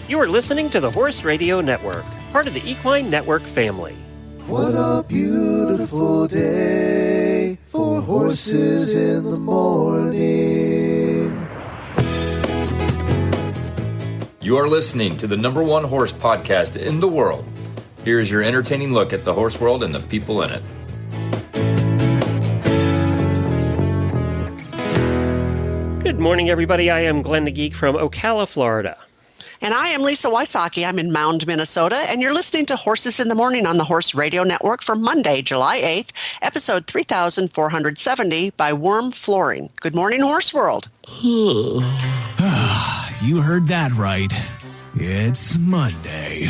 You are listening to the Horse Radio Network, part of the Equine Network family. What a beautiful day for horses in the morning. You are listening to the #1 horse podcast in the world. Here is your entertaining look at the horse world and the people in it. Good morning, everybody. I am Glenn the Geek from Ocala, Florida. And I am Lisa Wysocki. I'm in Mound, Minnesota, and you're listening to Horses in the Morning on the Horse Radio Network for Monday, July 8th, episode 3470 by WERM Flooring. Good morning, Horse World. You heard that right. It's Monday.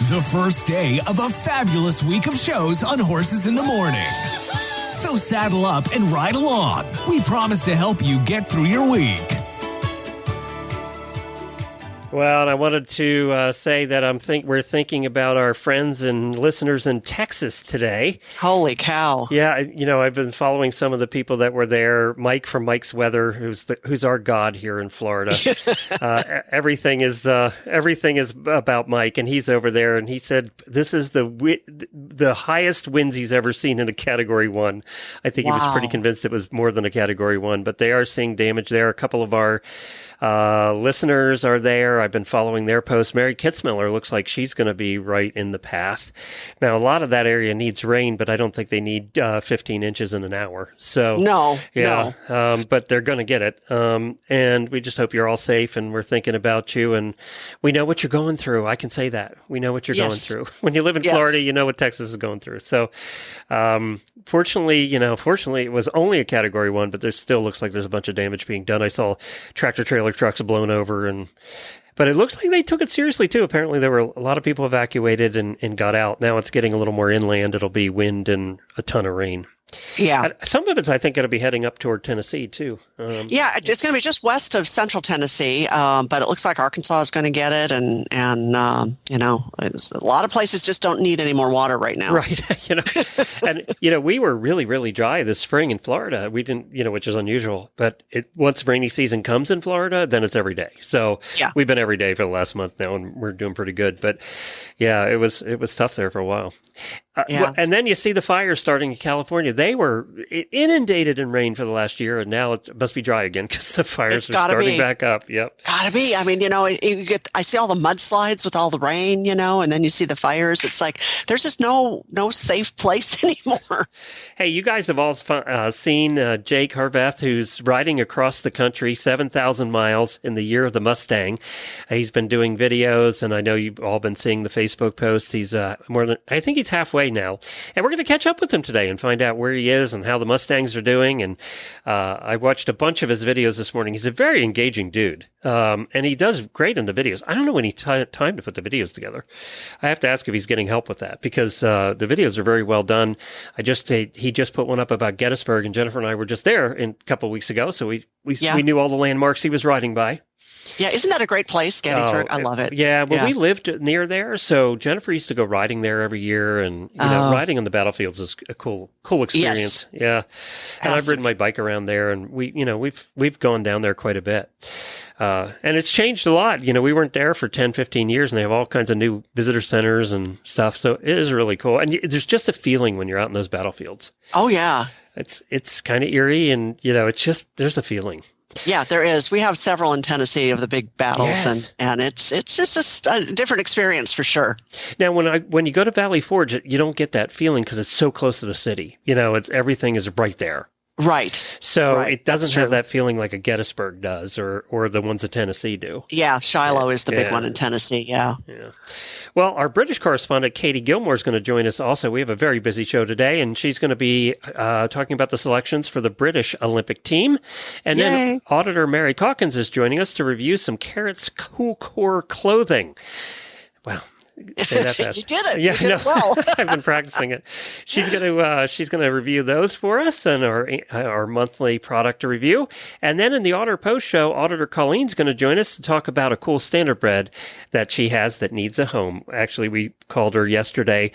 The first day of a fabulous week of shows on Horses in the Morning. So saddle up and ride along. We promise to help you get through your week. Well, and I wanted to say that we're thinking about our friends and listeners in Texas today. Holy cow. Yeah, I've been following some of the people that were there. Mike from Mike's Weather, who's our god here in Florida. Everything is about Mike, and he's over there, and he said this is the highest winds he's ever seen in a Category 1. I think he was pretty convinced it was more than a Category 1, but they are seeing damage there. A couple of our listeners are there. I've been following their posts. Mary Kitzmiller looks like she's going to be right in the path. Now, a lot of that area needs rain, but I don't think they need 15 inches in an hour. So No. But they're going to get it. And we just hope you're all safe, and we're thinking about you, and we know what you're going through. I can say that. We know what you're going through. When you live in Florida, you know what Texas is going through. So, fortunately, it was only a Category 1, but there still looks like there's a bunch of damage being done. I saw tractor trailer trucks blown over, but it looks like they took it seriously too. Apparently there were a lot of people evacuated and got out. Now it's getting a little more inland. It'll be wind and a ton of rain. Yeah. Some of it's, I think, going to be heading up toward Tennessee, too. It's going to be just west of central Tennessee, but it looks like Arkansas is going to get it, and a lot of places just don't need any more water right now. Right. We were really, really dry this spring in Florida. We didn't, which is unusual, but once rainy season comes in Florida, then it's every day. So we've been every day for the last month now, and we're doing pretty good. But yeah, it was tough there for a while. And then you see the fires starting in California. They were inundated in rain for the last year, and now it must be dry again because the fires are starting back up. Yep. Gotta be. I mean, I see all the mudslides with all the rain, and then you see the fires. It's like there's just no safe place anymore. Hey, you guys have all seen Jake Harvath, who's riding across the country 7,000 miles in the year of the Mustang. He's been doing videos, and I know you've all been seeing the Facebook posts. He's I think he's halfway now. And we're going to catch up with him today and find out where he is and how the Mustangs are doing. And I watched a bunch of his videos this morning. He's a very engaging dude, and he does great in the videos. I don't know any time to put the videos together. I have to ask if he's getting help with that because the videos are very well done. He just put one up about Gettysburg, and Jennifer and I were just there a couple of weeks ago, so we knew all the landmarks he was riding by. Yeah, isn't that a great place, Gettysburg? I love it. Yeah, we lived near there, so Jennifer used to go riding there every year, and riding on the battlefields is a cool experience. Yes. Yeah, and I've ridden my bike around there, and we've gone down there quite a bit. And it's changed a lot. We weren't there for 10, 15 years, and they have all kinds of new visitor centers and stuff. So it is really cool. And there's just a feeling when you're out in those battlefields. Oh, yeah. It's kind of eerie, and, it's just, there's a feeling. Yeah, there is. We have several in Tennessee of the big battles, and it's just a different experience for sure. Now, when you go to Valley Forge, you don't get that feeling because it's so close to the city. Everything is right there. Right. So it doesn't have that feeling like a Gettysburg does or the ones that Tennessee do. Yeah, Shiloh is the big one in Tennessee, yeah. Well, our British correspondent, Katie Gilmour, is going to join us also. We have a very busy show today, and she's going to be talking about the selections for the British Olympic team. And then Auditor Mary Caukins is joining us to review some Kerrits Coolcore clothing. Wow. Say that fast. You did it. Yeah, you did it well. I've been practicing it. She's gonna review those for us and our monthly product review. And then in the Auditor Post Show, Auditor Colleen's going to join us to talk about a cool standardbred that she has that needs a home. Actually, we called her yesterday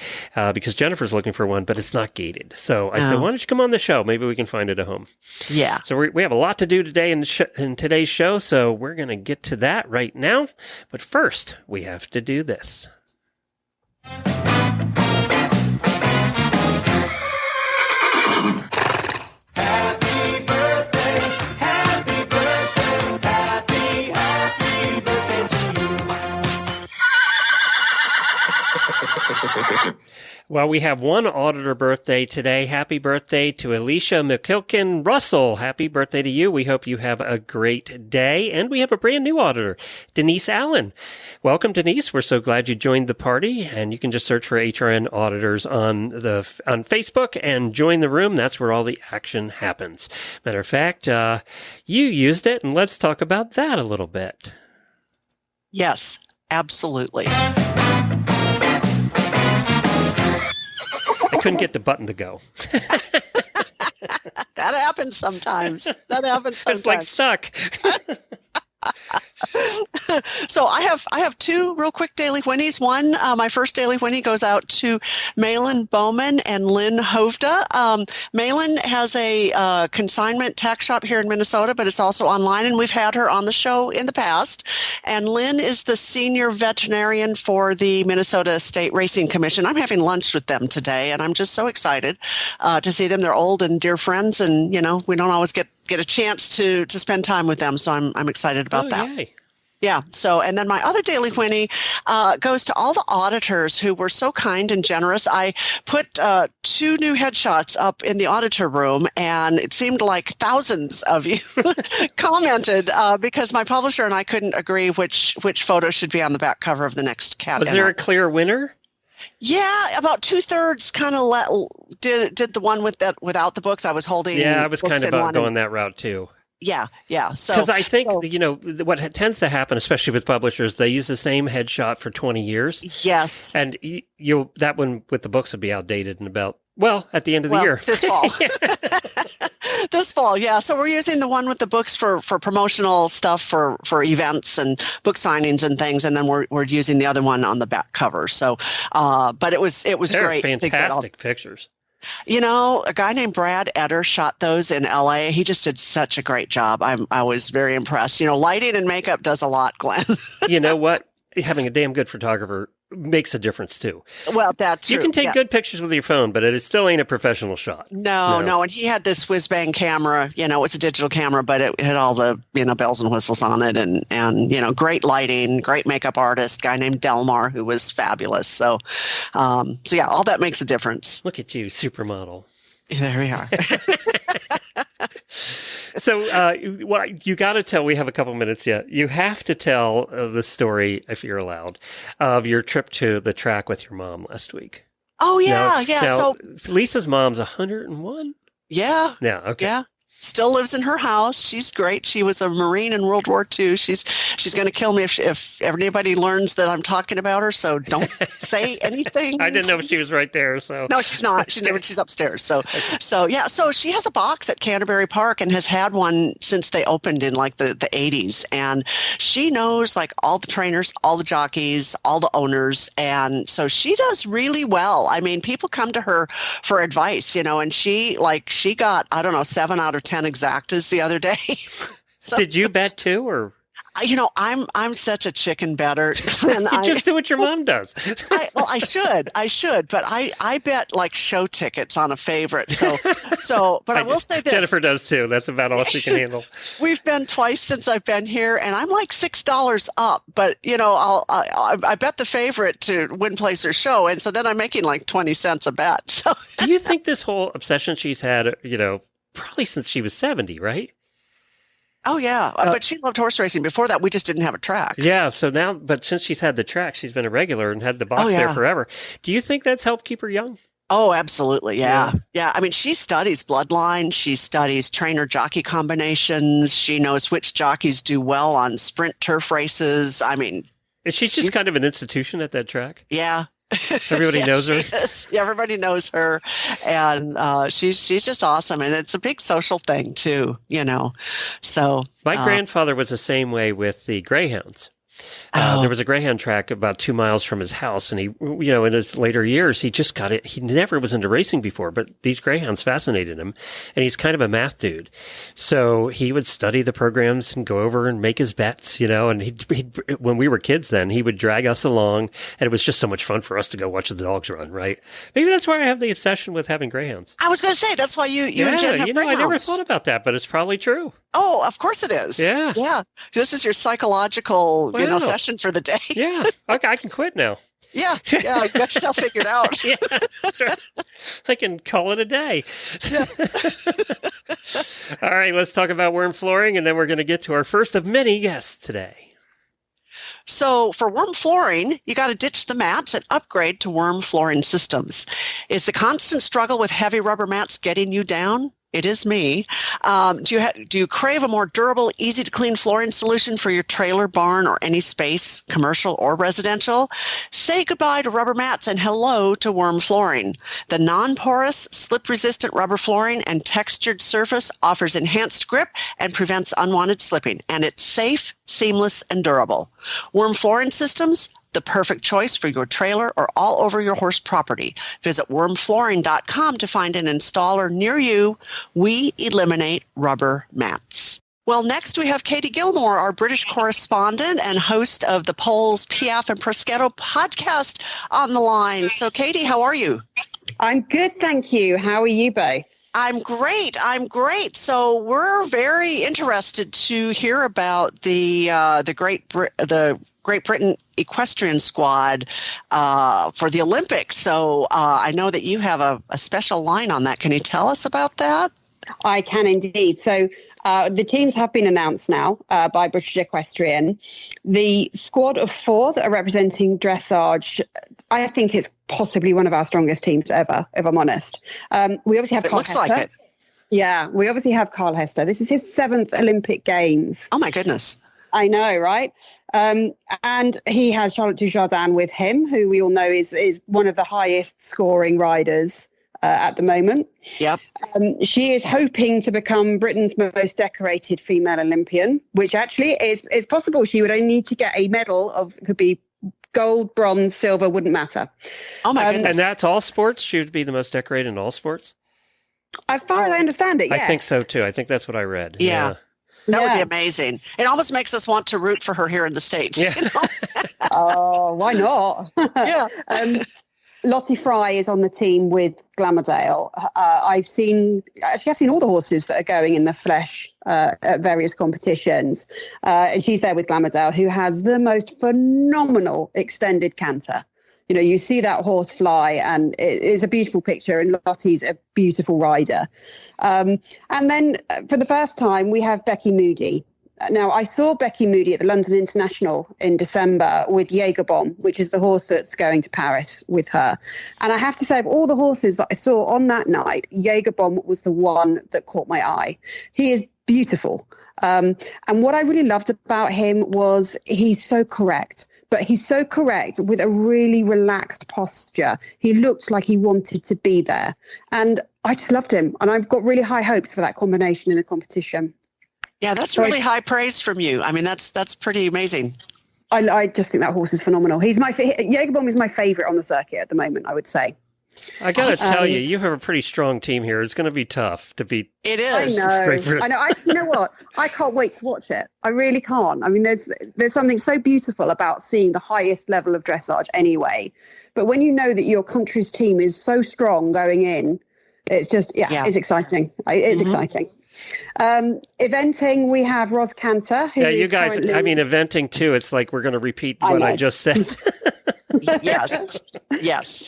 because Jennifer's looking for one, but it's not gated. So I said, why don't you come on the show? Maybe we can find it a home. Yeah. So we have a lot to do today in today's show, so we're going to get to that right now. But first, we have to do this. Well, we have one auditor birthday today. Happy birthday to Alicia McKilkin Russell. Happy birthday to you. We hope you have a great day. And we have a brand new auditor, Denise Allen. Welcome, Denise. We're so glad you joined the party. And you can just search for HRN Auditors on Facebook and join the room. That's where all the action happens. Matter of fact, you used it, and let's talk about that a little bit. Yes, absolutely. I couldn't get the button to go. That happens sometimes. It's like stuck. So I have two real quick daily whinnies. One, my first daily whinnie goes out to Malin Bowman and Lynn Hovda. Malin has a consignment tax shop here in Minnesota, but it's also online, and we've had her on the show in the past. And Lynn is the senior veterinarian for the Minnesota State Racing Commission. I'm having lunch with them today, and I'm just so excited to see them. They're old and dear friends, and we don't always get a chance to spend time with them, so I'm excited about that. Yay. Yeah. So, and then my other daily whinnie goes to all the auditors who were so kind and generous. I put 2 new headshots up in the auditor room, and it seemed like thousands of you commented because my publisher and I couldn't agree which photo should be on the back cover of the next cat. Was there a clear winner? Yeah, about 2/3 kind of did the one without the books. I was holding. Yeah, I was kind of about going that route too. Yeah. So because I think what tends to happen, especially with publishers, they use the same headshot for 20 years. Yes, and that one with the books would be outdated in about at the end of the year this fall. This fall, yeah. So we're using the one with the books for promotional stuff for events and book signings and things, and then we're using the other one on the back cover. So, but it was They're great. Fantastic pictures. A guy named Brad Etter shot those in LA. He just did such a great job. I was very impressed. Lighting and makeup does a lot, Glenn. You know what? Having a damn good photographer makes a difference too. Well, that's true. You can take good pictures with your phone, but it still ain't a professional shot. No. And he had this whiz bang camera. It was a digital camera, but it had all the bells and whistles on it, and great lighting, great makeup artist, guy named Delmar who was fabulous. So yeah, all that makes a difference. Look at you, supermodel. There we are. So, you got to tell, we have a couple minutes yet. You have to tell the story, if you're allowed, of your trip to the track with your mom last week. Oh, yeah. Now, so Lisa's mom's 101? Yeah. Yeah, okay. Yeah. Still lives in her house. She's great. She was a Marine in World War II. She's going to kill me if anybody learns that I'm talking about her. So don't say anything. I didn't know if she was right there. So no, she's not. She's upstairs. So yeah. So she has a box at Canterbury Park and has had one since they opened in like the 80s. And she knows like all the trainers, all the jockeys, all the owners, and so she does really well. I mean, people come to her for advice, and she got 7 out of 10 exactas the other day. So, did you bet too, or? I'm such a chicken better. And you just do what your mom does. I should, but I bet like show tickets on a favorite. But I will say this. Jennifer does too. That's about all she can handle. We've been twice since I've been here, and I'm like $6 up. But I bet the favorite to win, place, or show, and so then I'm making like 20 cents a bet. So do you think this whole obsession she's had, probably since she was 70, right? Oh, yeah. But she loved horse racing before that. We just didn't have a track. Yeah. So now, but since she's had the track, she's been a regular and had the box there forever. Do you think that's helped keep her young? Oh, absolutely. Yeah. I mean, she studies bloodline. She studies trainer jockey combinations. She knows which jockeys do well on sprint turf races. I mean, Is she just kind of an institution at that track? Yeah. Everybody knows her. Yeah, everybody knows her, and she's just awesome, and it's a big social thing too, So my grandfather was the same way with the greyhounds. There was a greyhound track about 2 miles from his house, and he, in his later years, he just got it. He never was into racing before, but these greyhounds fascinated him, and he's kind of a math dude. So he would study the programs and go over and make his bets, and he'd when we were kids then, he would drag us along, and it was just so much fun for us to go watch the dogs run, right? Maybe that's why I have the obsession with having greyhounds. I was going to say, that's why you and Jen have greyhounds. I never thought about that, but it's probably true. Oh, of course it is. Yeah. Yeah. This is your psychological, session for the day. Yeah. Okay, I can quit now. Yeah. Yeah. You got yourself figured out. Yeah, that's right. I can call it a day. Yeah. All right, let's talk about worm flooring, and then we're going to get to our first of many guests today. So for worm flooring, you got to ditch the mats and upgrade to worm flooring systems. Is the constant struggle with heavy rubber mats getting you down? It is me. Do you crave a more durable, easy-to-clean flooring solution for your trailer, barn, or any space, commercial or residential? Say goodbye to rubber mats and hello to worm flooring. The non-porous, slip-resistant rubber flooring and textured surface offers enhanced grip and prevents unwanted slipping, and it's safe, seamless, and durable. Worm flooring systems, the perfect choice for your trailer or all over your horse property. Visit wormflooring.com to find an installer near you. We eliminate rubber mats. Well, next we have Katie Gilmour, our British correspondent and host of the Poles, Piaf, and Prosciutto podcast on the line. So, Katie, how are you? I'm good, thank you. How are you both? I'm great. So we're very interested to hear about the Great Britain equestrian squad for the Olympics. So I know that you have a special line on that. Can you tell us about that? I can indeed. So the teams have been announced now by British Equestrian. The squad of 4 that are representing dressage, I think it's possibly one of our strongest teams ever, if I'm honest. We obviously have Carl Hester. Looks like it. Yeah, we obviously have Carl Hester. This is his 7th Olympic Games. Oh, my goodness. I know, right? And he has Charlotte Dujardin with him, who we all know is one of the highest scoring riders at the moment. Yep. She is hoping to become Britain's most decorated female Olympian, which actually is possible. She would only need to get a medal could be gold, bronze, silver, wouldn't matter. Oh, my goodness. And that's all sports? She would be the most decorated in all sports? As far as I understand it, yes. I think so, too. I think that's what I read. Yeah. That would be amazing. It almost makes us want to root for her here in the States. Yeah. Oh, why not? Yeah. Lottie Fry is on the team with Glamourdale. I've seen all the horses that are going in the flesh at various competitions. And she's there with Glamourdale, who has the most phenomenal extended canter. You see that horse fly, and it is a beautiful picture, and Lottie's a beautiful rider. And then for the first time, we have Becky Moody. Now, I saw Becky Moody at the London International in December with Jägerbomb, which is the horse that's going to Paris with her. And I have to say, of all the horses that I saw on that night, Jägerbomb was the one that caught my eye. He is beautiful. And what I really loved about him was he's so correct. But he's so correct with a really relaxed posture. He looked like he wanted to be there. And I just loved him. And I've got really high hopes for that combination in a competition. Yeah, that's really high praise from you. I mean, that's pretty amazing. I just think that horse is phenomenal. Jägerbomb is my favorite on the circuit at the moment, I would say. I got to tell you, you have a pretty strong team here. It's going to be tough to beat. It is. I know. You know what? I can't wait to watch it. I really can't. I mean, there's something so beautiful about seeing the highest level of dressage anyway. But when you know that your country's team is so strong going in, it's just, it's exciting. It's exciting. Eventing, we have Ros Cantor. You guys, eventing too. It's like we're going to repeat what I just said. Yes.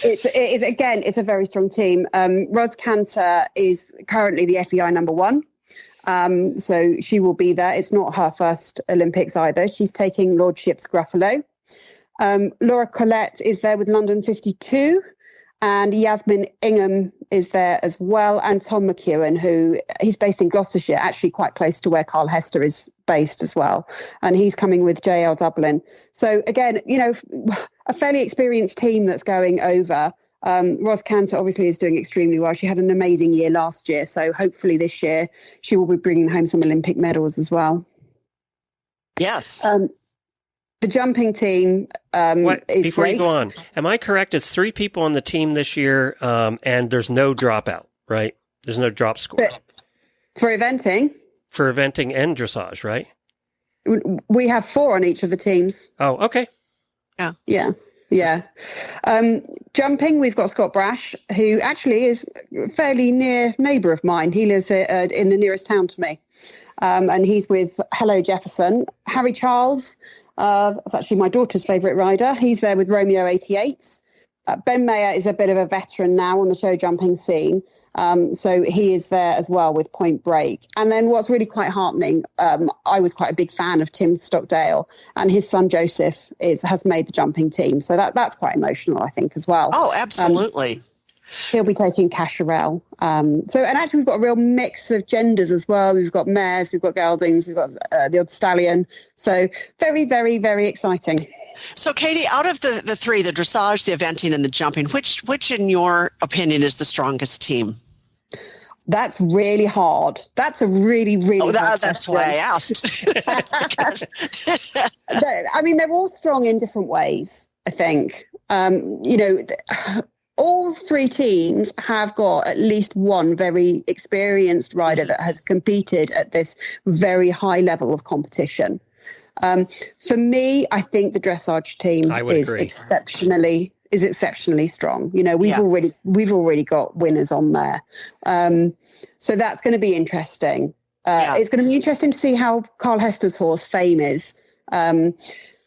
It's a very strong team. Ros Cantor is currently the FEI number 1. So she will be there. It's not her first Olympics either. She's taking Lordship's Gruffalo. Laura Collette is there with London 52. And Yasmin Ingham is there as well, and Tom McEwen, who he's based in Gloucestershire, actually quite close to where Carl Hester is based as well. And he's coming with JL Dublin. So again, a fairly experienced team that's going over. Ros Cantor obviously is doing extremely well. She had an amazing year last year. So hopefully this year she will be bringing home some Olympic medals as well. Yes. The jumping team is before great. you go on, am I correct? It's 3 people on the team this year, and there's no dropout, right? There's no drop score. For eventing? For eventing and dressage, right? We have 4 on each of the teams. Oh, okay. Yeah. Jumping, we've got Scott Brash, who actually is a fairly near neighbour of mine. He lives in the nearest town to me. And he's with Hello Jefferson. Harry Charles, that's actually my daughter's favourite rider. He's there with Romeo 88. Ben Mayer is a bit of a veteran now on the show jumping scene. So he is there as well with Point Break. And then what's really quite heartening, I was quite a big fan of Tim Stockdale, and his son Joseph has made the jumping team. So that's quite emotional, I think, as well. Oh, absolutely. He'll be taking Casherelle. And actually we've got a real mix of genders as well. We've got mares, we've got geldings, we've got the odd stallion. So very, very, very exciting. So, Katie, out of the 3, the dressage, the eventing, and the jumping, which in your opinion is the strongest team? That's really hard. That's a really, really hard that's question. why I asked. I mean, they're all strong in different ways, I think. All 3 teams have got at least one very experienced rider that has competed at this very high level of competition. For me, I think the dressage team is exceptionally strong. We've already got winners on there. So that's going to be interesting. It's going to be interesting to see how Carl Hester's horse Fame is.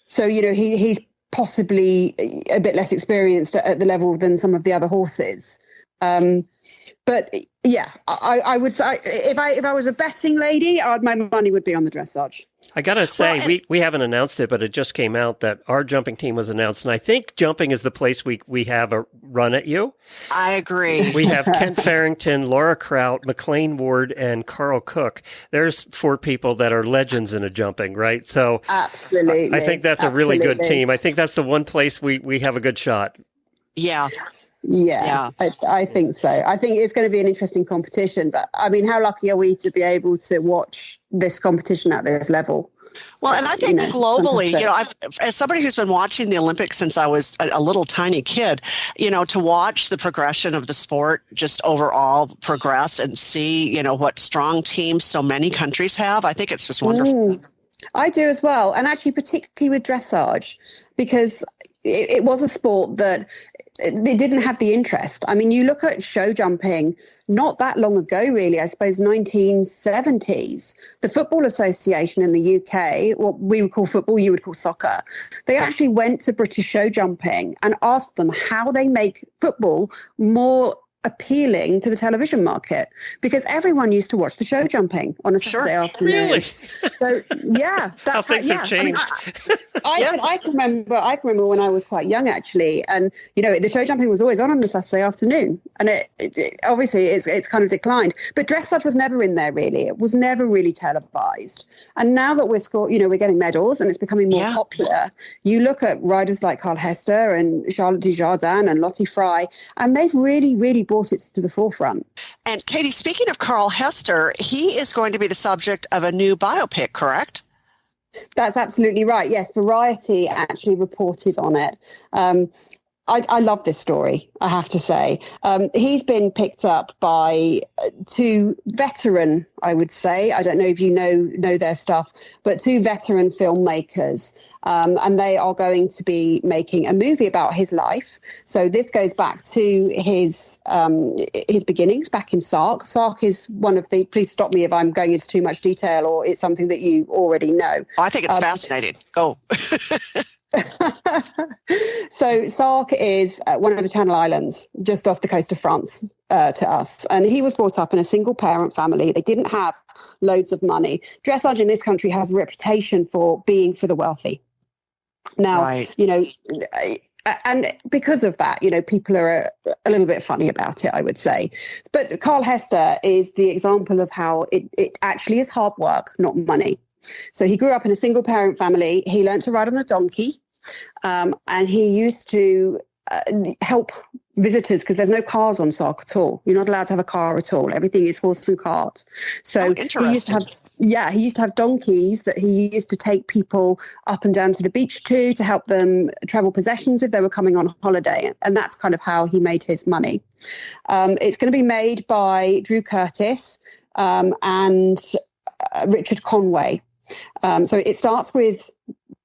He's possibly a bit less experienced at the level than some of the other horses. But yeah, I would say if I was a betting lady, my money would be on the dressage. I got to say, we haven't announced it, but it just came out that our jumping team was announced. And I think jumping is the place we have a run at you. I agree. We have Kent Farrington, Laura Kraut, McLean Ward, and Carl Cook. There's 4 people that are legends in a jumping, right? So absolutely, I think that's a really good team. I think that's the one place we have a good shot. Yeah. Yeah, I think so. I think it's going to be an interesting competition. But I mean, how lucky are we to be able to watch this competition at this level? Well, and I think globally, as somebody who's been watching the Olympics since I was a little tiny kid, to watch the progression of the sport just overall progress and see, what strong teams so many countries have, I think it's just wonderful. I do as well. And actually, particularly with dressage, because it was a sport that they didn't have the interest. I mean, you look at show jumping not that long ago, really, I suppose 1970s. The Football Association in the UK, what we would call football, you would call soccer, they actually went to British show jumping and asked them how they make football more appealing to the television market, because everyone used to watch the show jumping on a Saturday afternoon. Really? So yeah, that's how things have changed. I can remember when I was quite young, actually, and the show jumping was always on the Saturday afternoon, and it obviously it's kind of declined. But dressage was never in there really. It was never really televised. And now that we're getting medals and it's becoming more popular, you look at riders like Carl Hester and Charlotte Dujardin and Lottie Fry, and they've really, really brought it to the forefront. And Katie, speaking of Carl Hester, he is going to be the subject of a new biopic, correct? That's absolutely right. Yes, Variety actually reported on it. I love this story, I have to say. He's been picked up by 2 veteran, I would say, I don't know if you know their stuff, but 2 veteran filmmakers. And they are going to be making a movie about his life. So this goes back to his beginnings back in Sark. Sark is one of the, please stop me if I'm going into too much detail or it's something that you already know. Oh, I think it's fascinating. Go. So Sark is one of the Channel Islands, just off the coast of France to us. And he was brought up in a single parent family. They didn't have loads of money. Dressage in this country has a reputation for being for the wealthy. Now, And because of that, people are a little bit funny about it, I would say. But Carl Hester is the example of how it actually is hard work, not money. So he grew up in a single parent family. He learned to ride on a donkey, and he used to help visitors because there's no cars on Sark at all. You're not allowed to have a car at all. Everything is horse and cart. So he used to have donkeys that he used to take people up and down to the beach to help them travel possessions if they were coming on holiday. And that's kind of how he made his money. It's going to be made by Drew Curtis and Richard Conway. So it starts with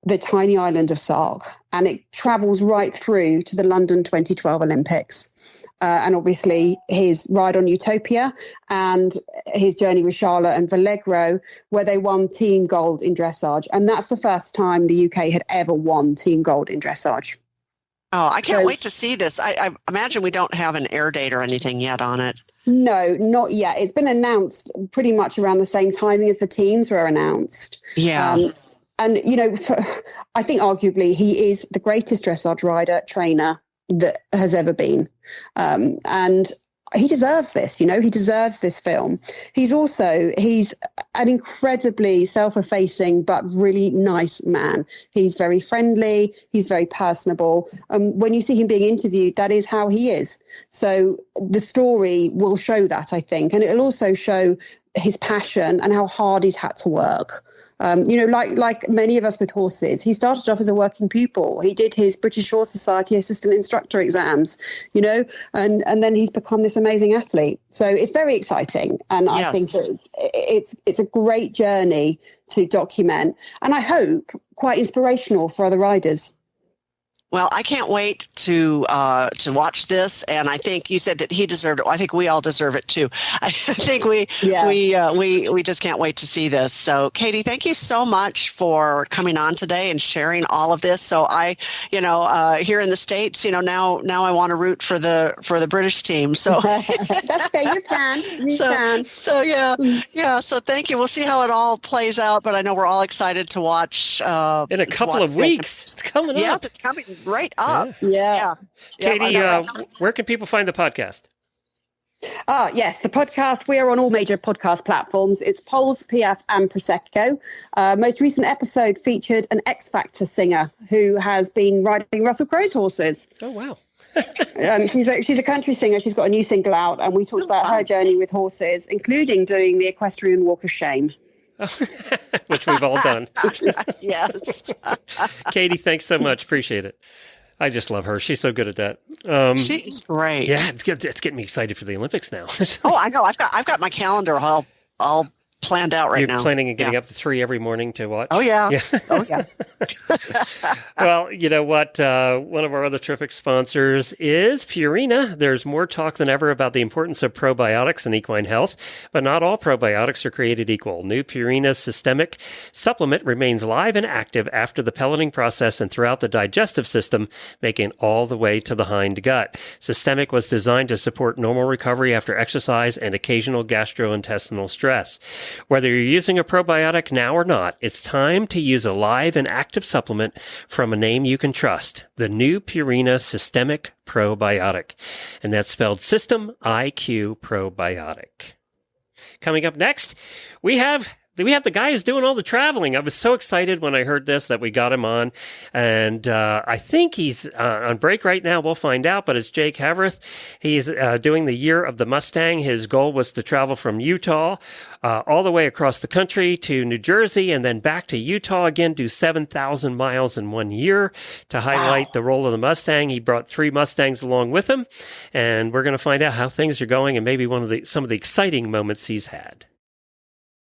the tiny island of Sark, and it travels right through to the London 2012 Olympics. And obviously his ride on Utopia and his journey with Charlotte and Vallegro, where they won team gold in dressage. And that's the first time the UK had ever won team gold in dressage. Oh, I can't wait to see this. I imagine we don't have an air date or anything yet on it. No, not yet. It's been announced pretty much around the same timing as the teams were announced. Yeah. And, I think arguably he is the greatest dressage rider, trainer that has ever been. And he deserves this, he deserves this film. He's an incredibly self-effacing but really nice man. He's very friendly. He's very personable. When you see him being interviewed, that is how he is. So the story will show that, I think. And it'll also show his passion and how hard he's had to work. Like many of us with horses, he started off as a working pupil. He did his British Horse Society assistant instructor exams, and then he's become this amazing athlete. So it's very exciting. And I think it's a great journey to document, and I hope quite inspirational for other riders. Well, I can't wait to watch this, and I think you said that he deserved it. Well, I think we all deserve it too. I think we just can't wait to see this. So, Katie, thank you so much for coming on today and sharing all of this. So, here in the States, now I want to root for the British team. So that's okay. You can. So yeah. So thank you. We'll see how it all plays out, but I know we're all excited to watch in a couple of weeks. It's coming up. Yes, it's coming right up. Yeah. Katie, where can people find the podcast? Yes, the podcast, we are on all major podcast platforms. It's Poles, PF and Prosecco. Most recent episode featured an X Factor singer who has been riding Russell Crowe's horses. Oh, wow. She's a country singer. She's got a new single out, and we talked about her journey with horses, including doing the equestrian walk of shame. Which we've all done. Yes. Katie, thanks so much. Appreciate it. I just love her. She's so good at that. She's great. Yeah, it's getting me excited for the Olympics now. Oh, I know. I've got my calendar all planned out right now. You're planning on getting up to 3 every morning to watch? Oh, yeah. Oh, yeah. Well, you know what? One of our other terrific sponsors is Purina. There's more talk than ever about the importance of probiotics in equine health, but not all probiotics are created equal. New Purina Systemic Supplement remains live and active after the pelleting process and throughout the digestive system, making it all the way to the hind gut. Systemic was designed to support normal recovery after exercise and occasional gastrointestinal stress. Whether you're using a probiotic now or not, it's time to use a live and active supplement from a name you can trust, the new Purina Systemic Probiotic. And that's spelled System IQ Probiotic. Coming up next, we have the guy who's doing all the traveling. I was so excited when I heard this that we got him on. And I think he's on break right now. We'll find out. But it's Jake Harvath. He's doing the Year of the Mustang. His goal was to travel from Utah all the way across the country to New Jersey and then back to Utah again, do 7,000 miles in 1 year to highlight the role of the Mustang. He brought 3 Mustangs along with him. And we're going to find out how things are going and maybe some of the exciting moments he's had.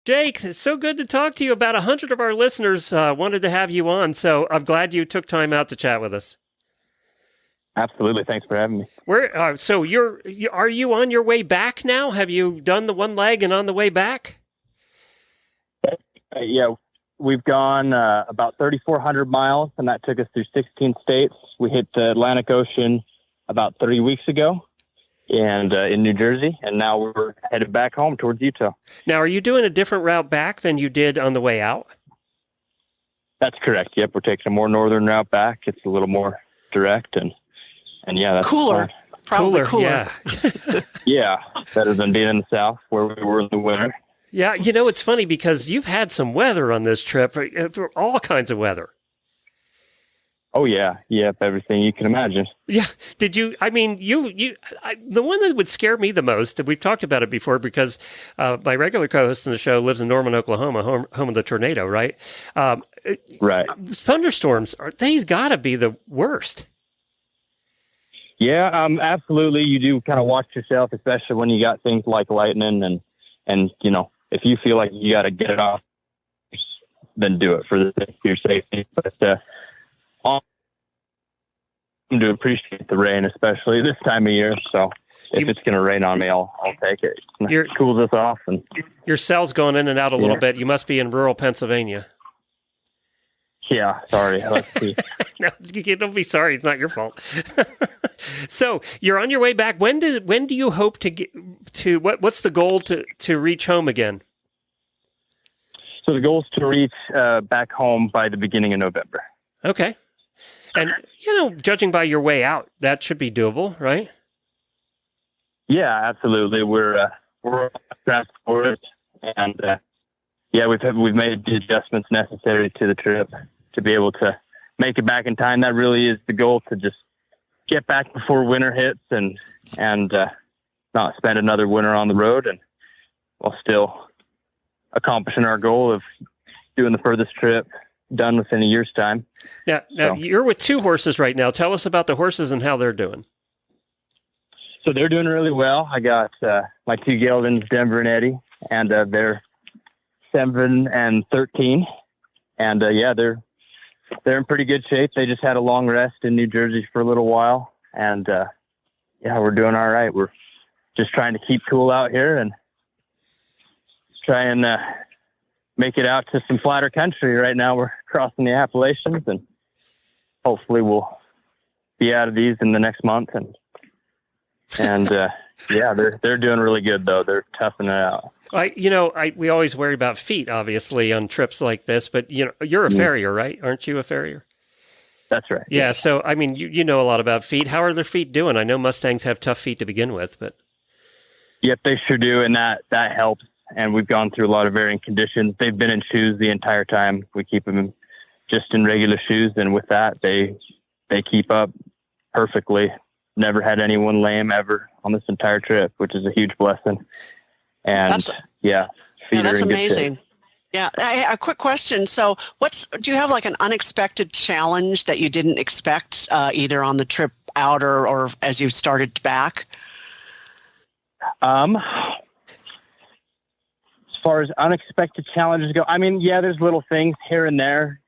Jake, it's so good to talk to you. About 100 of our listeners wanted to have you on, so I'm glad you took time out to chat with us. Absolutely. Thanks for having me. So are you on your way back now? Have you done the one leg and on the way back? Yeah, we've gone about 3,400 miles, and that took us through 16 states. We hit the Atlantic Ocean about 3 weeks ago. And in New Jersey, and now we're headed back home towards Utah. Now, are you doing a different route back than you did on the way out? That's correct. Yep, we're taking a more northern route back. It's a little more direct, and yeah, that's cooler. fun. Probably cooler. Yeah. Yeah, better than being in the South where we were in the winter. Yeah, it's funny because you've had some weather on this trip, for all kinds of weather. Oh yeah, everything you can imagine. Yeah. Did you? I mean, the one that would scare me the most. We've talked about it before because my regular co-host on the show lives in Norman, Oklahoma, home of the tornado. Right. Right. Thunderstorms they's got to be the worst. Yeah, absolutely. You do kind of watch yourself, especially when you got things like lightning and if you feel like you got to get it off, then do it for your safety. But I'm to appreciate the rain, especially this time of year. So if it's going to rain on me, I'll take it. It cools us off. And your cell's going in and out a little bit. You must be in rural Pennsylvania. Yeah, sorry. Let's see. No, you don't be sorry. It's not your fault. So you're on your way back. When do you hope to get to? What's the goal to reach home again? So the goal is to reach back home by the beginning of November. Okay, and judging by your way out, that should be doable, right? Yeah, absolutely. We're on track for it, and we've made the adjustments necessary to the trip to be able to make it back in time. That really is the goal, to just get back before winter hits and not spend another winter on the road, and while still accomplishing our goal of doing the furthest trip done within a year's time. Now you're with 2 horses right now. Tell us about the horses and how they're doing. So they're doing really well. I got my 2 geldings, Denver and Eddie, and they're 7 and 13. And they're in pretty good shape. They just had a long rest in New Jersey for a little while. And we're doing all right. We're just trying to keep cool out here and try and make it out to some flatter country. Right now we're crossing the Appalachians, and hopefully we'll be out of these in the next month. And they're doing really good though. They're toughing it out. We always worry about feet, obviously, on trips like this, but you're a farrier, right? Aren't you a farrier? That's right. Yeah. So, I mean, you know a lot about feet. How are their feet doing? I know Mustangs have tough feet to begin with, but. Yep, they sure do. And that helps. And we've gone through a lot of varying conditions. They've been in shoes the entire time. We keep them just in regular shoes. And with that, they keep up perfectly. Never had anyone lame ever on this entire trip, which is a huge blessing. And feet that's are in amazing. Good shape. Yeah. A quick question. So do you have like an unexpected challenge that you didn't expect either on the trip out or as you started back? As far as unexpected challenges go, I mean, there's little things here and there.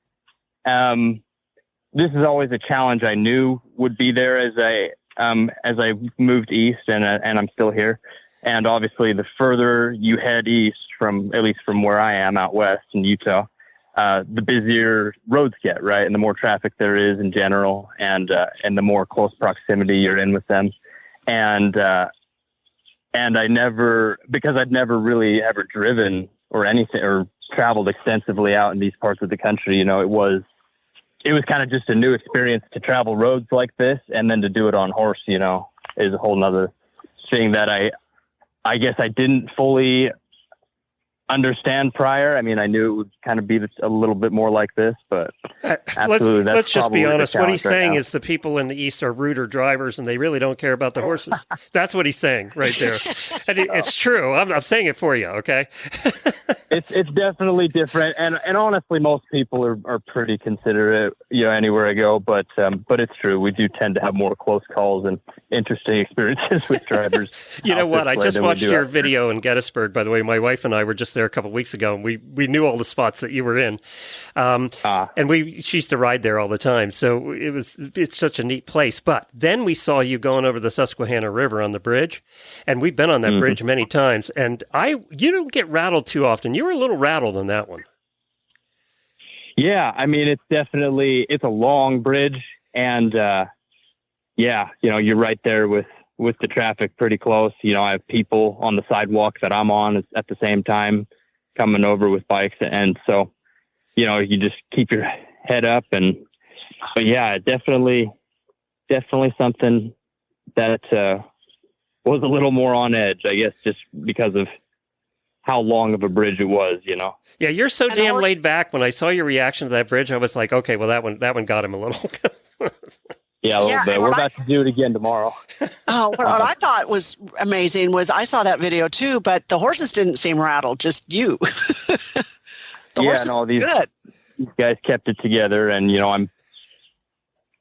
This is always a challenge I knew would be there as I moved east and I'm still here. And obviously the further you head east at least from where I am out west in Utah, the busier roads get, right? And the more traffic there is in general, and the more close proximity you're in with them. And I'd never really ever driven or anything or traveled extensively out in these parts of the country. It was kind of just a new experience to travel roads like this, and then to do it on horse, is a whole nother thing that I guess I didn't fully understand prior. I mean, I knew it would kind of be a little bit more like this, but absolutely, let's just be honest. What he's saying now is the people in the East are ruder drivers, and they really don't care about the horses. That's what he's saying right there. And it's true. I'm saying it for you, okay? It's definitely different, and honestly, most people are pretty considerate, anywhere I go. But it's true. We do tend to have more close calls and interesting experiences with drivers. You know what? I just watched your video in Gettysburg. By the way, my wife and I were just there a couple of weeks ago, and we knew all the spots that you were in, and she used to ride there all the time. So it's such a neat place. But then we saw you going over the Susquehanna River on the bridge, and we've been on that bridge many times. And you don't get rattled too often. You were a little rattled on that one. Yeah, I mean, it's a long bridge, and you're right there with the traffic pretty close. I have people on the sidewalk that I'm on at the same time coming over with bikes. And so, you just keep your head up. But yeah, definitely definitely something that was a little more on edge, I guess, just because of how long of a bridge it was, you know. Yeah, you're so damn laid back. When I saw your reaction to that bridge, I was like, okay, well, that one got him a little. Yeah, a little bit. We're about to do it again tomorrow. Oh, what I thought was amazing was I saw that video too, but the horses didn't seem rattled, just you. These guys kept it together, and you know,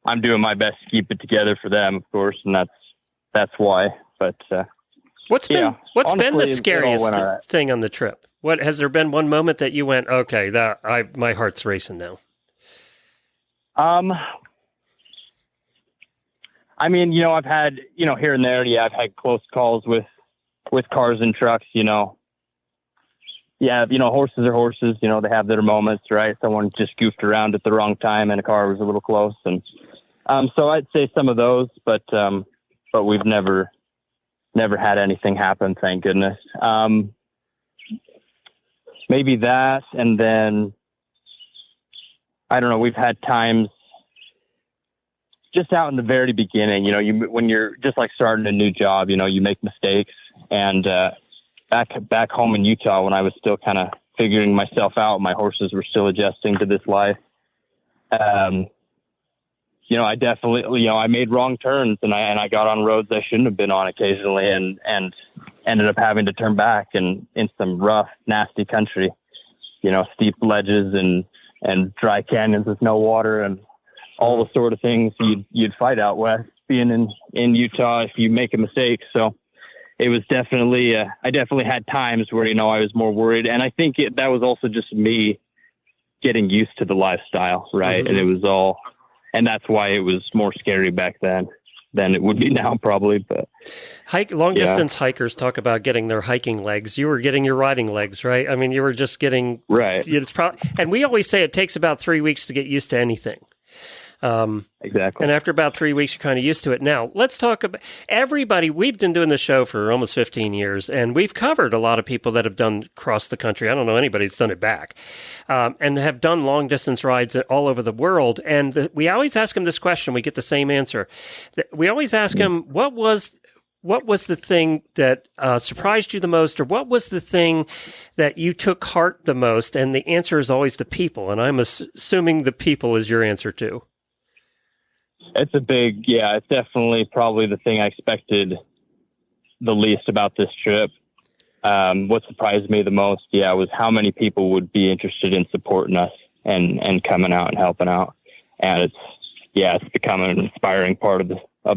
I'm doing my best to keep it together for them, of course, and that's why. But what's been honestly, the scariest thing on the trip? What has there been one moment that you went, okay, my heart's racing now? I mean, you know, I've had, you know, here and there, I've had close calls with cars and trucks, you know. Yeah, you know, horses are horses, you know, they have their moments, right? Someone just goofed around at the wrong time and a car was a little close. And so I'd say some of those, but we've never had anything happen, thank goodness. Maybe that, and then, I don't know, we've had times just out in the very beginning, you know, when you're just like starting a new job, you know, you make mistakes. And back home in Utah, when I was still kind of figuring myself out, my horses were still adjusting to this life. You know, I definitely, you know, I made wrong turns and I got on roads I shouldn't have been on occasionally, and ended up having to turn back in some rough, nasty country, you know, steep ledges and dry canyons with no water and all the sort of things you'd fight out west being in Utah if you make a mistake. So it was definitely, I definitely had times where, you know, I was more worried. And I think that was also just me getting used to the lifestyle. Right. Mm-hmm. And it was all, and that's why it was more scary back then than it would be now probably. But long distance hikers talk about getting their hiking legs. You were getting your riding legs, right? I mean, you were just getting, right. It's and we always say it takes about 3 weeks to get used to anything. Exactly. And after about 3 weeks, you're kind of used to it. Now, let's talk about everybody. We've been doing the show for almost 15 years, and we've covered a lot of people that have done across the country. I don't know anybody that's done it back, and have done long distance rides all over the world. And we always ask them this question. We get the same answer. We always ask them, what was the thing that surprised you the most, or what was the thing that you took heart the most? And the answer is always the people. And I'm assuming the people is your answer too. It's it's definitely probably the thing I expected the least about this trip. What surprised me the most, was how many people would be interested in supporting us and coming out and helping out. And it's become an inspiring part of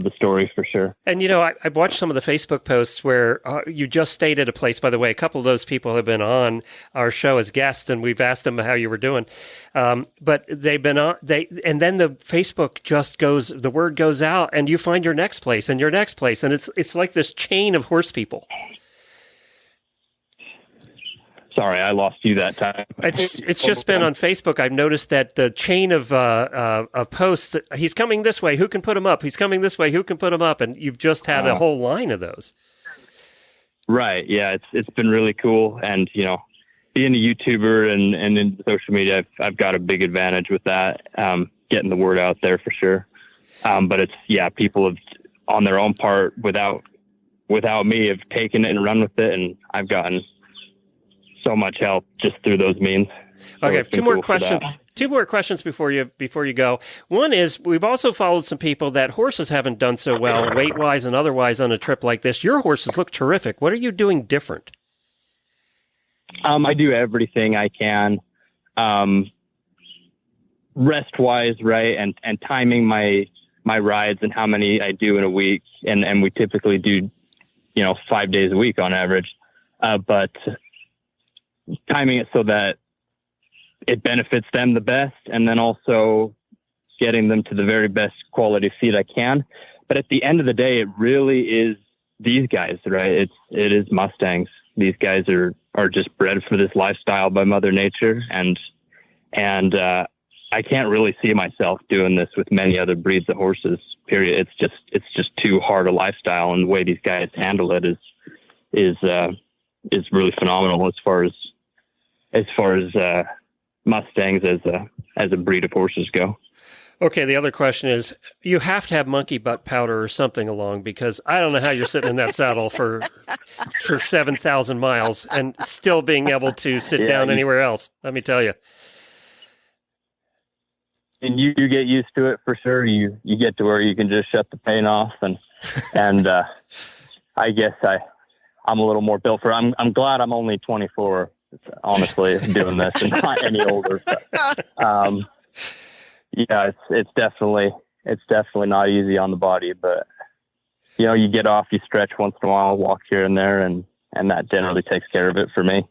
the story for sure. And, you know, I've watched some of the Facebook posts where you just stayed at a place. By the way, a couple of those people have been on our show as guests, and we've asked them how you were doing. But they've been on, and then the Facebook the word goes out, and you find your next place and your next place. And it's like this chain of horse people. Sorry, I lost you that time. It's just been on Facebook. I've noticed that the chain of posts, he's coming this way, who can put him up? He's coming this way, who can put him up? And you've just had a whole line of those. Right. Yeah, it's been really cool. And, you know, being a YouTuber and in social media, I've got a big advantage with that, getting the word out there for sure. But people have, on their own part, without me, have taken it and run with it. And I've gotten so much help just through those means. So okay, two more questions before you go. One is, we've also followed some people that horses haven't done so well weight-wise and otherwise on a trip like this. Your horses look terrific. What are you doing different? I do everything I can, rest-wise, right, and timing my rides and how many I do in a week, and we typically do, 5 days a week on average, but timing it so that it benefits them the best, and then also getting them to the very best quality feed I can. But at the end of the day, it really is these guys, right? It is Mustangs. These guys are just bred for this lifestyle by Mother Nature, and I can't really see myself doing this with many other breeds of horses. Period. It's just too hard a lifestyle, and the way these guys handle it is really phenomenal as far as Mustangs as a breed of horses go. Okay, the other question is, you have to have monkey butt powder or something along, because I don't know how you're sitting in that saddle for 7,000 miles and still being able to sit down anywhere else. Let me tell you. And you get used to it for sure. You get to where you can just shut the pain off, and I guess I'm a little more built for it. I'm glad I'm only 24, honestly, doing this and not any older. But, yeah, it's definitely not easy on the body, but you get off, you stretch once in a while, walk here and there, and that generally takes care of it for me.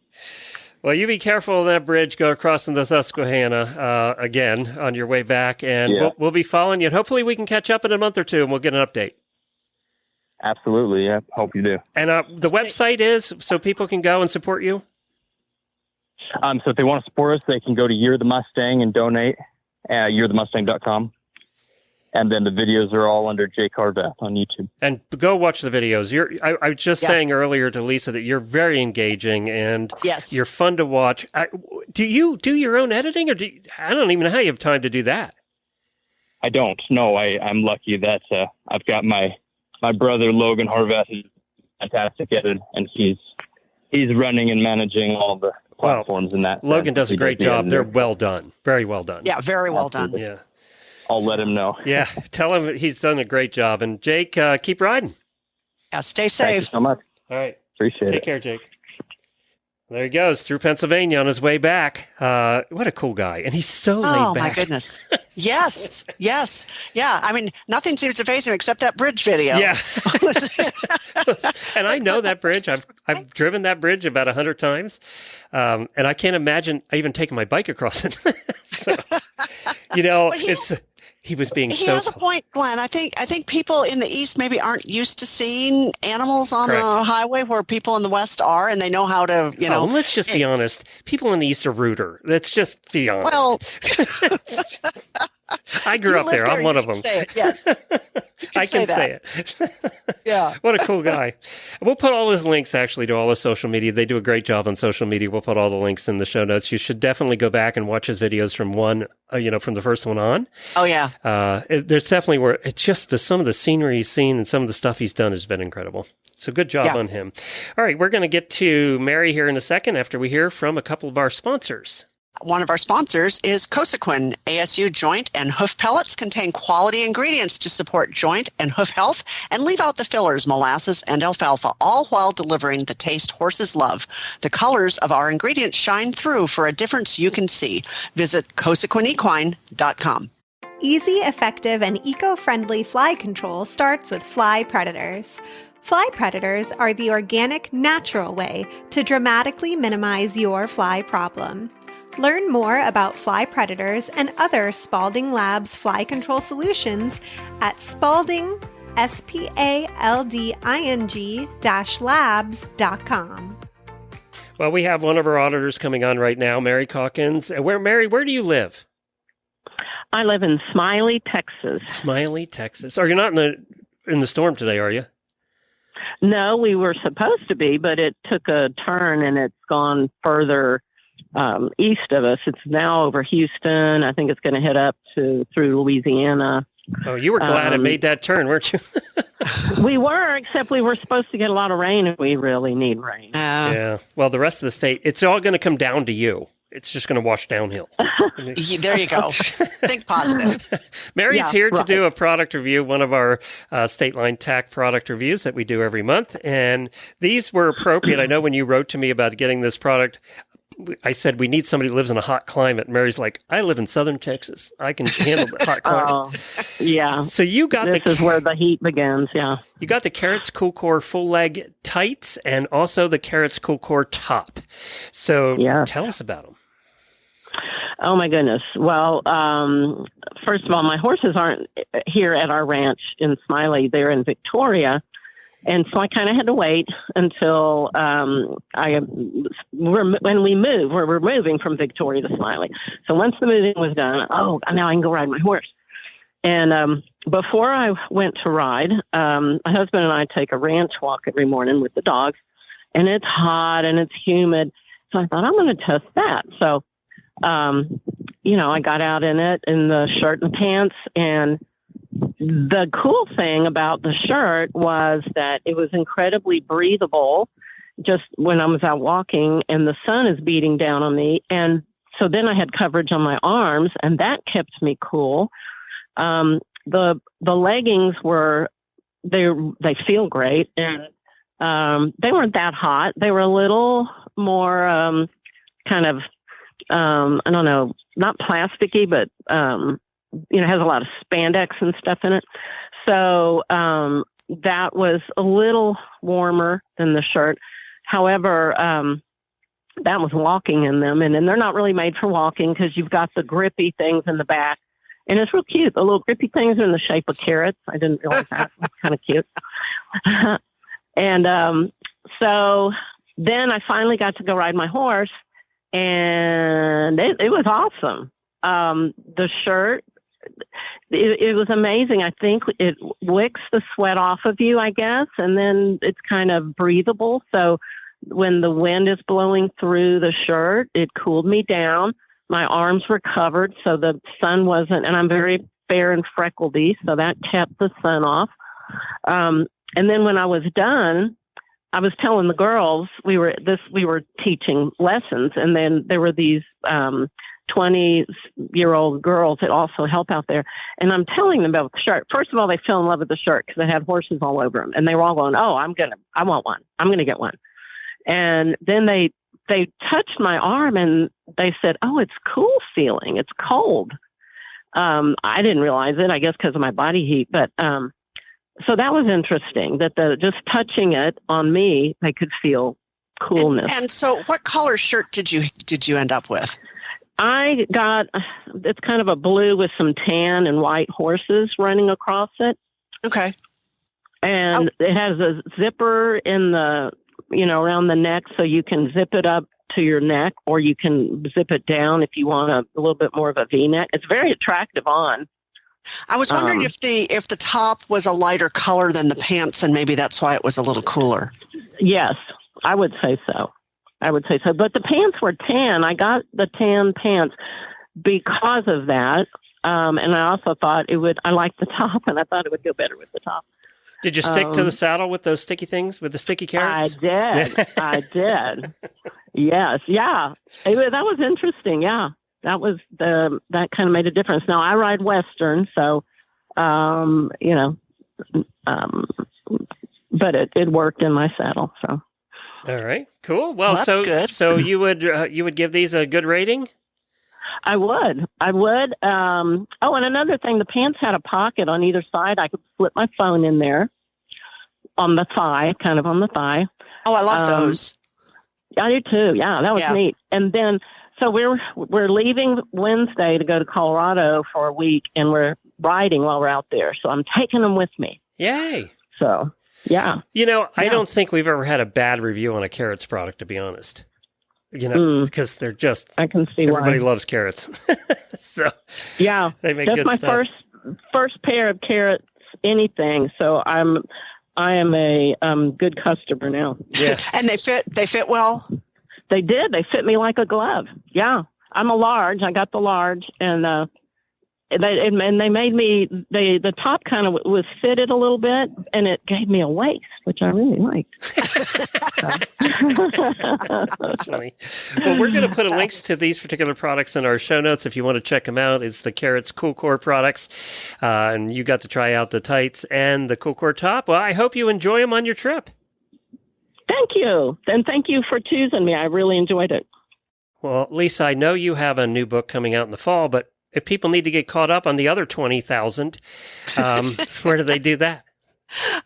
Well, you be careful on that bridge, go across the Susquehanna again on your way back, and we'll be following you. And hopefully we can catch up in a month or two, and we'll get an update. Absolutely, yeah. Hope you do. And the website is so people can go and support you? So if they want to support us, they can go to Year the Mustang and donate at yearthemustang.com. And then the videos are all under Jake Harvath on YouTube. And go watch the videos. I was just saying earlier to Lisa that you're very engaging and you're fun to watch. Do you do your own editing, or I don't even know how you have time to do that? I don't. No, I'm lucky that I've got my brother Logan Harvath, who's fantastic editor, and he's running and managing all the platforms in that. Logan does a great job. They're well done. Very well done. Yeah, very well Absolutely. done. Yeah. I'll let him know. Yeah, tell him he's done a great job. And Jake, keep riding. Yeah, stay safe. Thank you so much. All right. Appreciate it. Take care, Jake. There he goes, through Pennsylvania on his way back. What a cool guy. And he's so laid back. Oh, my goodness. Yes. Yeah, I mean, nothing seems to faze him except that bridge video. Yeah. And I know that bridge. I've driven that bridge about 100 times. And I can't imagine even taking my bike across it. So, he was being He has a point, Glenn. I think people in the East maybe aren't used to seeing animals on a highway where people in the West are, and they know how to, let's just be honest. People in the East are ruder. Let's just be honest. Well, I grew up there. I'm one of them. Say it. Yes. I can say it. Yeah. What a cool guy. We'll put all his links actually to all his social media. They do a great job on social media. We'll put all the links in the show notes. You should definitely go back and watch his videos from from the first one on. Oh, yeah. There's definitely where it's just some of the scenery he's seen and some of the stuff he's done has been incredible. So good job on him. All right. We're going to get to Mary here in a second after we hear from a couple of our sponsors. One of our sponsors is Cosequin. ASU joint and hoof pellets contain quality ingredients to support joint and hoof health and leave out the fillers, molasses, and alfalfa, all while delivering the taste horses love. The colors of our ingredients shine through for a difference you can see. Visit CosequinEquine.com. Easy, effective, and eco-friendly fly control starts with Fly Predators. Fly Predators are the organic, natural way to dramatically minimize your fly problem. Learn more about Fly Predators and other Spalding Labs fly control solutions at Spalding, SPALDING-labs.com. Well, we have one of our auditors coming on right now, Mary Caukins. Mary, where do you live? I live in Smiley, Texas. Smiley, Texas. You're not in the storm today, are you? No, we were supposed to be, but it took a turn and it's gone further east of us. It's now over Houston. I think it's going to head up through Louisiana. Oh, you were glad it made that turn, weren't you? We were, except we were supposed to get a lot of rain, and we really need rain. Yeah. Well, the rest of the state, it's all going to come down to you. It's just going to wash downhill. There you go. Think positive. Mary's here to do a product review, one of our State Line TAC product reviews that we do every month. And these were appropriate. I know when you wrote to me about getting this product, I said, we need somebody who lives in a hot climate. Mary's like, I live in southern Texas. I can handle the hot climate. Yeah. So you got this is where the heat begins, yeah. You got the Kerrits Coolcore full leg tights and also the Kerrits Coolcore top. So tell us about them. Oh, my goodness. Well, first of all, my horses aren't here at our ranch in Smiley. They're in Victoria. And so I kind of had to wait until when we move, we're moving from Victoria to Smiley. So once the moving was done, now I can go ride my horse. And before I went to ride, my husband and I take a ranch walk every morning with the dogs, and it's hot and it's humid. So I thought, I'm going to test that. So, I got out in it in the shirt and pants. And the cool thing about the shirt was that it was incredibly breathable just when I was out walking and the sun is beating down on me. And so then I had coverage on my arms, and that kept me cool. The leggings they feel great, and they weren't that hot. They were a little more kind of, I don't know, not plasticky, but, has a lot of spandex and stuff in it. So that was a little warmer than the shirt. However, that was walking in them. And they're not really made for walking because you've got the grippy things in the back. And it's real cute. The little grippy things are in the shape of carrots. I didn't realize that. It's kind of cute. And so then I finally got to go ride my horse, and it was awesome. The shirt, it was amazing. I think it wicks the sweat off of you, I guess, and then it's kind of breathable. So when the wind is blowing through the shirt, it cooled me down. My arms were covered, so the sun wasn't, and I'm very fair and freckledy, so that kept the sun off. And then when I was done, I was telling the girls, we were teaching lessons, and then there were these 20-year-old girls that also help out there. And I'm telling them about the shirt. First of all, they fell in love with the shirt because it had horses all over them. And they were all going, oh, I want one. I'm going to get one. And then they touched my arm and they said, oh, it's cool feeling. It's cold. I didn't realize it, I guess, because of my body heat. But so that was interesting that just touching it on me, they could feel coolness. And so what color shirt did you end up with? It's kind of a blue with some tan and white horses running across it. Okay. And it has a zipper in the, around the neck, so you can zip it up to your neck, or you can zip it down if you want a little bit more of a V-neck. It's very attractive on. I was wondering if the top was a lighter color than the pants, and maybe that's why it was a little cooler. Yes, I would say so. But the pants were tan. I got the tan pants because of that. And I also thought I liked the top, and I thought it would go better with the top. Did you stick to the saddle with those sticky things, with the sticky carrots? I did. Yes. Yeah. That was interesting. Yeah. That kind of made a difference. Now I ride Western, so, but it worked in my saddle. So. All right, cool. Well, that's good. So you would give these a good rating? I would. And another thing, the pants had a pocket on either side. I could slip my phone in there on the thigh, kind of on the thigh. Oh, I love those. I do too. Yeah, that was neat. And then, so we're leaving Wednesday to go to Colorado for a week, and we're riding while we're out there. So I'm taking them with me. Yay! So. Yeah. I don't think we've ever had a bad review on a Kerrits product, to be honest. Because they're just, I can see everybody why. loves Kerrits. So, yeah, they make that's good my stuff. first pair of Kerrits anything. So I am a good customer now. Yeah. And they fit well? They did. They fit me like a glove. Yeah. I'm a large. I got the large, and they made me, the top kind of was fitted a little bit, and it gave me a waist, which I really liked. That's funny. Well, we're going to put links to these particular products in our show notes if you want to check them out. It's the Kerrits Coolcore products, and you got to try out the tights and the Coolcore top. Well, I hope you enjoy them on your trip. Thank you. And thank you for choosing me. I really enjoyed it. Well, Lisa, I know you have a new book coming out in the fall, but if people need to get caught up on the other 20,000, where do they do that?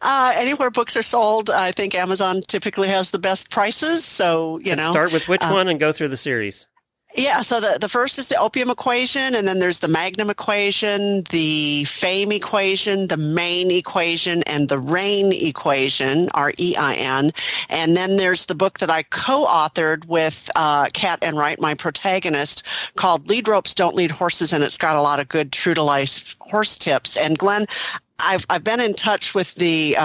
Anywhere books are sold. I think Amazon typically has the best prices. So, Start with which one and go through the series. Yeah, so the first is the opium equation, and then there's the magnum equation, the fame equation, the main equation, and the REIN equation, REIN. And then there's the book that I co-authored with Kat Enright, my protagonist, called Lead Ropes Don't Lead Horses, and it's got a lot of good true-to-life horse tips. And Glenn, I've been in touch with the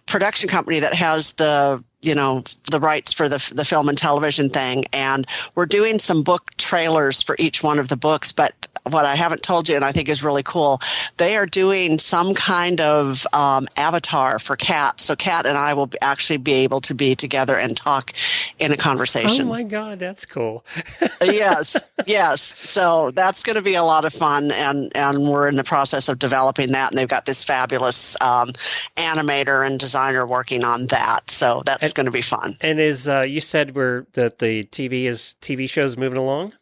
production company that has the the rights for the film and television thing. And we're doing some book trailers for each one of the books. But what I haven't told you, and I think is really cool, they are doing some kind of avatar for Kat. So Kat and I will actually be able to be together and talk in a conversation. Oh my God, that's cool. Yes. So that's going to be a lot of fun, and we're in the process of developing that. And they've got this fabulous animator and designer working on that. So that's going to be fun. And is you said that the TV show's moving along?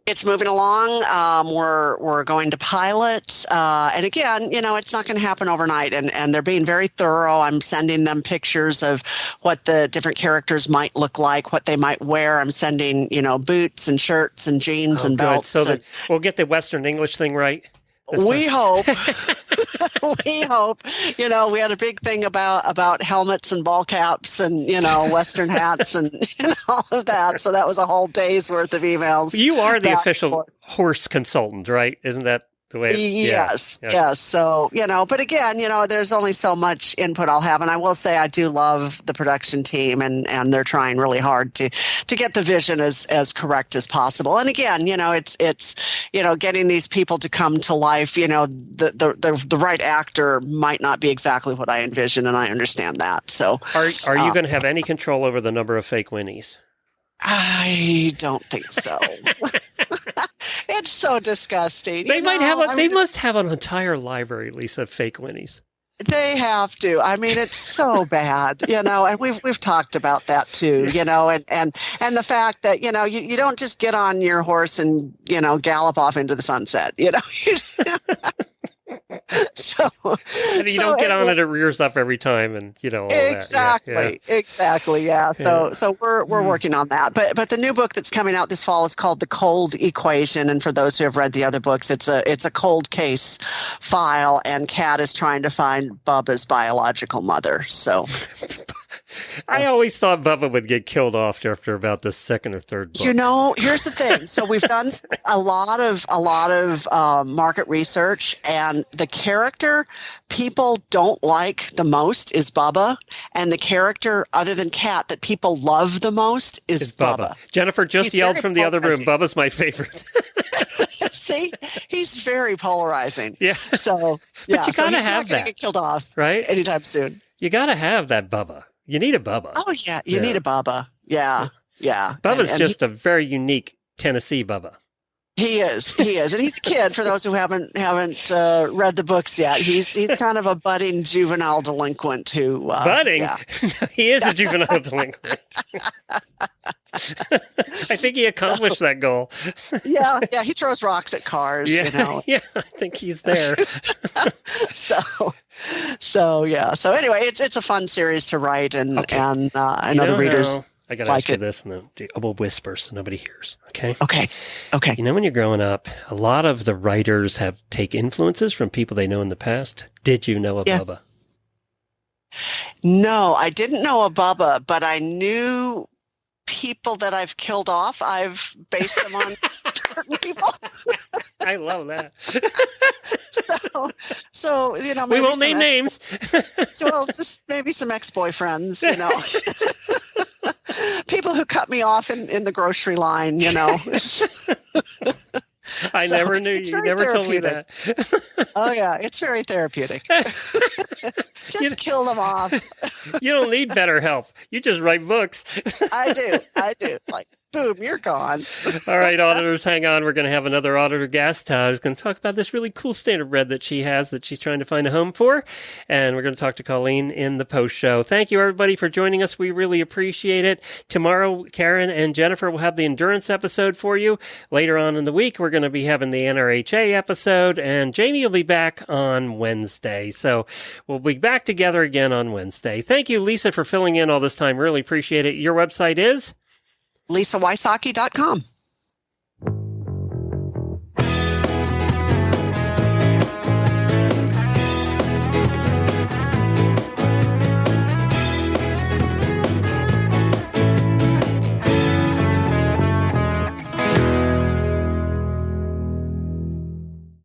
It's moving along. We're going to pilot. And again, it's not going to happen overnight. And they're being very thorough. I'm sending them pictures of what the different characters might look like, what they might wear. I'm sending, boots and shirts and jeans and belts. So that we'll get the Western English thing right. We hope. We hope. We had a big thing about helmets and ball caps and, Western hats and all of that. So that was a whole day's worth of emails. You are the official horse consultant, right? Isn't that the way? Yes. So, but again, there's only so much input I'll have. And I will say I do love the production team, and they're trying really hard to get the vision as correct as possible. And again, it's getting these people to come to life. The right actor might not be exactly what I envision, and I understand that. So are you going to have any control over the number of fake Whinnies? I don't think so. It's so disgusting. They must have an entire library, Lisa, of fake Whinnies. They have to. I mean, it's so bad, and we've talked about that too, and the fact that, you don't just get on your horse and, gallop off into the sunset, So you don't get on it rears up every time, and all exactly, that. Exactly, yeah. So we're working on that. But the new book that's coming out this fall is called The Cold Equation, and for those who have read the other books, it's a cold case file, and Kat is trying to find Bubba's biological mother. So. I always thought Bubba would get killed off after about the second or third book. Here's the thing. So we've done a lot of market research, and the character people don't like the most is Bubba, and the character other than Kat that people love the most is Bubba. Jennifer just yelled from the other room, Bubba's my favorite. See, he's very polarizing. Yeah. So, but you gotta he's have not gonna get killed off right anytime soon. You gotta have that Bubba. You need a Bubba. Oh yeah, you need a Bubba. Yeah. Bubba's just a very unique Tennessee Bubba. He is, and he's a kid. For those who haven't read the books yet, he's kind of a budding juvenile delinquent who budding. Yeah. He is a juvenile delinquent. I think he accomplished that goal. Yeah, he throws rocks at cars. Yeah, I think he's there. So anyway, it's a fun series to write, and I know the readers. I got to ask you this, and I will whisper so nobody hears. Okay. Okay. When you're growing up, a lot of the writers take influences from people they know in the past. Did you know a Bubba? No, I didn't know a Bubba, but I knew people that I've killed off. I've based them on certain people. I love that. So maybe we won't name names. So just maybe some ex-boyfriends, people who cut me off in the grocery line, I never knew. You never told me that. Oh, yeah. It's very therapeutic. Just kill them off. You don't need better help. You just write books. I do. Like, boom, you're gone. All right, auditors, hang on. We're going to have another auditor guest who's going to talk about this really cool standardbred that she has that she's trying to find a home for. And we're going to talk to Colleen in the post show. Thank you, everybody, for joining us. We really appreciate it. Tomorrow, Karen and Jennifer will have the endurance episode for you. Later on in the week, we're going to be having the NRHA episode, and Jamie will be back on Wednesday. So we'll be back together again on Wednesday. Thank you, Lisa, for filling in all this time. Really appreciate it. Your website is? LisaWysocki.com.